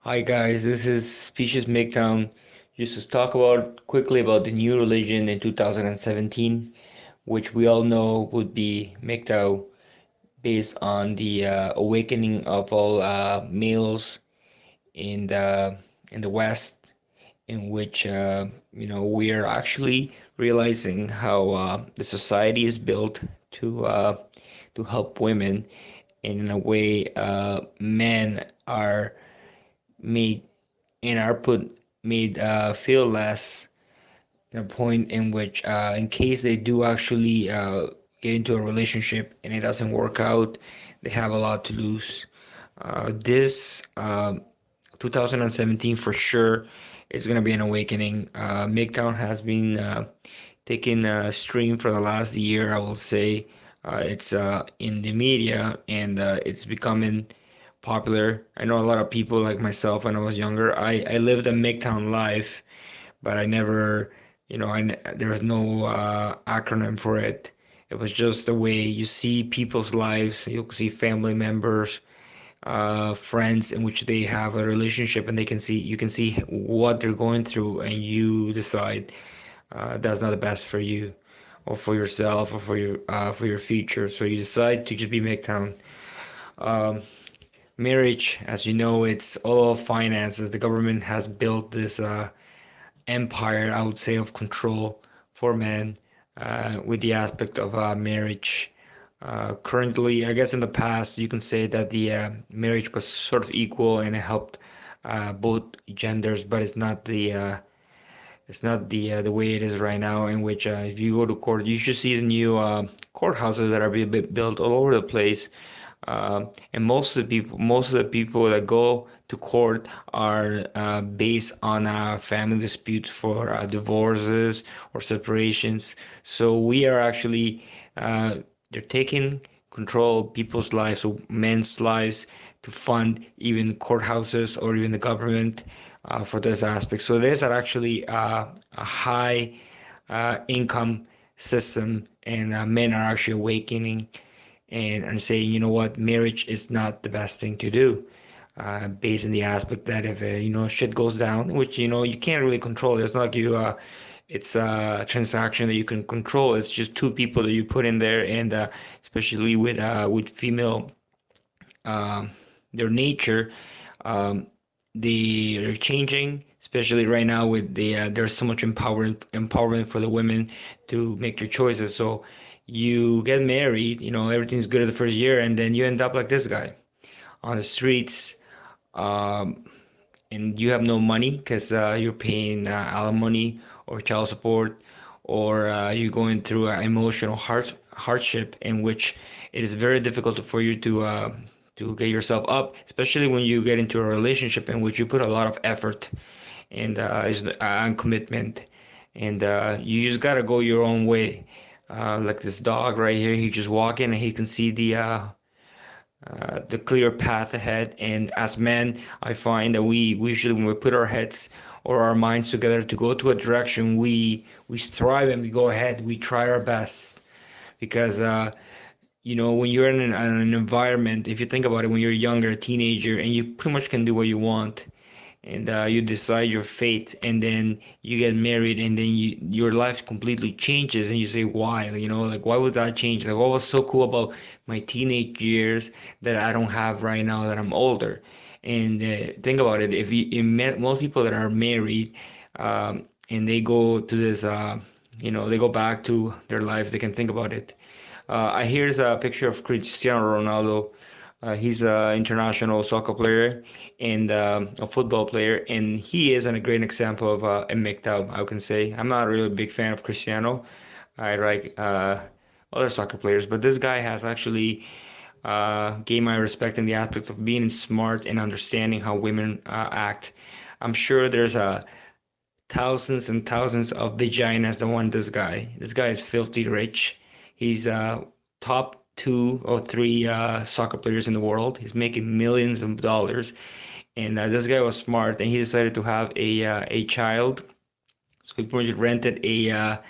Hi guys, this is SpeciesMGTOW. Just to talk about quickly about the new religion in 2017, which we all know would be MGTOW, based on the awakening of all males in the West, in which we are actually realizing how the society is built to help women, and in a way, men are made and are put made feel less, in a point in which in case they do actually get into a relationship and it doesn't work out, they have a lot to lose. This 2017 for sure is going to be an awakening. MGTOW has been taking a stream for the last year, I will say. It's in the media, and it's becoming popular. I know a lot of people like myself when I was younger. I lived a MGTOW life, but I never, there was no acronym for it. It was just the way you see people's lives. You see family members, friends in which they have a relationship, and you can see what they're going through, and you decide that's not the best for you, or for yourself, or for your future. So you decide to just be MGTOW. Um, Marriage, as you know, it's all finances. The government has built this empire, I would say, of control for men, with the aspect of marriage. Currently, I guess in the past, you can say that the marriage was sort of equal and it helped both genders, but it's not the way it is right now. In which if you go to court, you should see the new courthouses that are being built all over the place. And most of the people that go to court are based on family disputes for divorces or separations. So we are actually they're taking control of people's lives, so men's lives, to fund even courthouses or even the government for this aspect. So there's actually a high income system, and men are actually awakening and saying, you know what, marriage is not the best thing to do, based on the aspect that if shit goes down, which you can't really control. It's not like it's a transaction that you can control. It's just two people that you put in there, and especially with female, um, their nature, um, they're changing, especially right now with the there's so much empowerment for the women to make their choices. So you get married, everything's good at the first year, and then you end up like this guy on the streets, um, and you have no money because you're paying alimony or child support, or you're going through emotional hardship, in which it is very difficult for you to get yourself up, especially when you get into a relationship in which you put a lot of effort and commitment, and you just gotta go your own way. Like this dog right here, he just walking and he can see the clear path ahead. And as men, I find that we usually, when we put our heads or our minds together to go to a direction, we strive and we go ahead. We try our best, because when you're in an environment, if you think about it, when you're younger, a teenager, and you pretty much can do what you want, and you decide your fate, and then you get married, and then your life completely changes, and you say, why? Like, why would that change? Like, what was so cool about my teenage years that I don't have right now that I'm older? And think about it. If you met most people that are married, and they go to this, they go back to their life, they can think about it. Here's a picture of Cristiano Ronaldo. He's an international soccer player and a football player, and he is a great example of a MGTOW, I can say. I'm not really a big fan of Cristiano. I like other soccer players, but this guy has actually gained my respect in the aspect of being smart and understanding how women act. I'm sure there's thousands and thousands of vaginas that want this guy. This guy is filthy rich. He's top two or three soccer players in the world. He's making millions of dollars, and this guy was smart, and he decided to have a child. So he pretty much rented a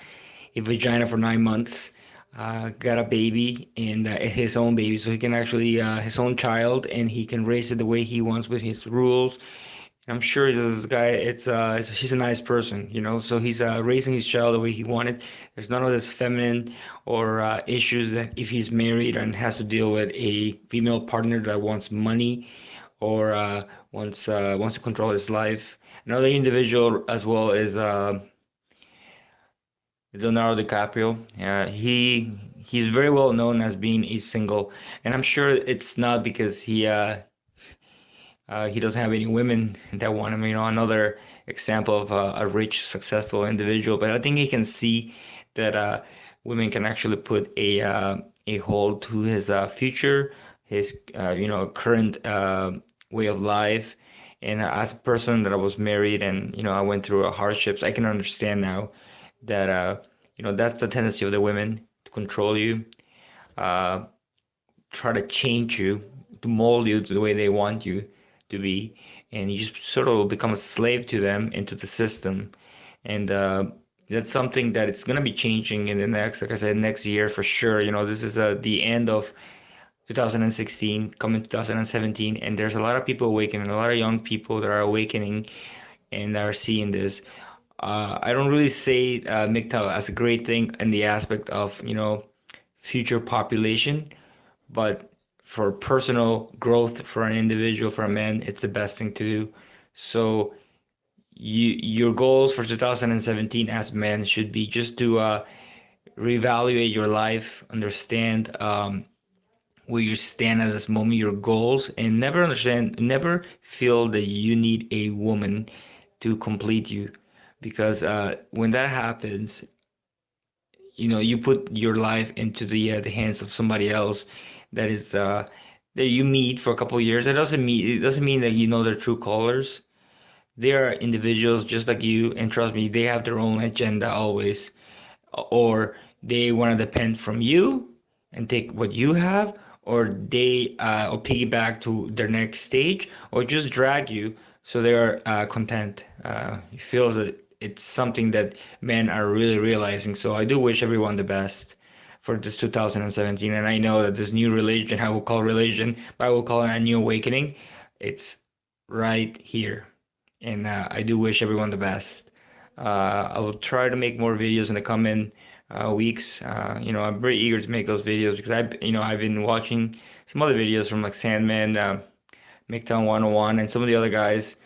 vagina for 9 months, got a baby, and his own baby, so he can actually his own child, and he can raise it the way he wants with his rules, I'm sure this guy, he's a nice person, you know. So he's raising his child the way he wanted. There's none of this feminine or issues that if he's married and has to deal with a female partner that wants money or wants to control his life. Another individual as well is Leonardo DiCaprio. He's very well known as being a single, and I'm sure it's not because he doesn't have any women that want him. You know, another example of a rich, successful individual. But I think he can see that women can actually put a hold to his future, his current way of life. And as a person that I was married and I went through hardships, I can understand now that that's the tendency of the women to control you, uh, try to change you, to mold you to the way they want you to be, and you just sort of become a slave to them, into the system. And that's something that it's going to be changing in the next, like I said, next year for sure. This is the end of 2016, coming 2017, and there's a lot of people awakening, a lot of young people that are awakening and are seeing this. I don't really say MGTOW as a great thing in the aspect of, future population, but for personal growth for an individual, for a man, it's the best thing to do. So your goals for 2017 as men should be just to reevaluate your life, understand where you stand at this moment, your goals, and never feel that you need a woman to complete you, because when that happens, you put your life into the hands of somebody else that is that you meet for a couple of years. It doesn't mean that you know their true colors. They are individuals just like you, and trust me, they have their own agenda always, or they want to depend from you and take what you have, or they or piggyback to their next stage, or just drag you so they are content. It feels that it's something that men are really realizing. So I do wish everyone the best for this 2017, and I know that this new religion, I will call religion, but I will call it a new awakening. It's right here, and I do wish everyone the best. I will try to make more videos in the coming weeks. I'm very eager to make those videos because I've been watching some other videos from like Sandman, MGTOW 101, and some of the other guys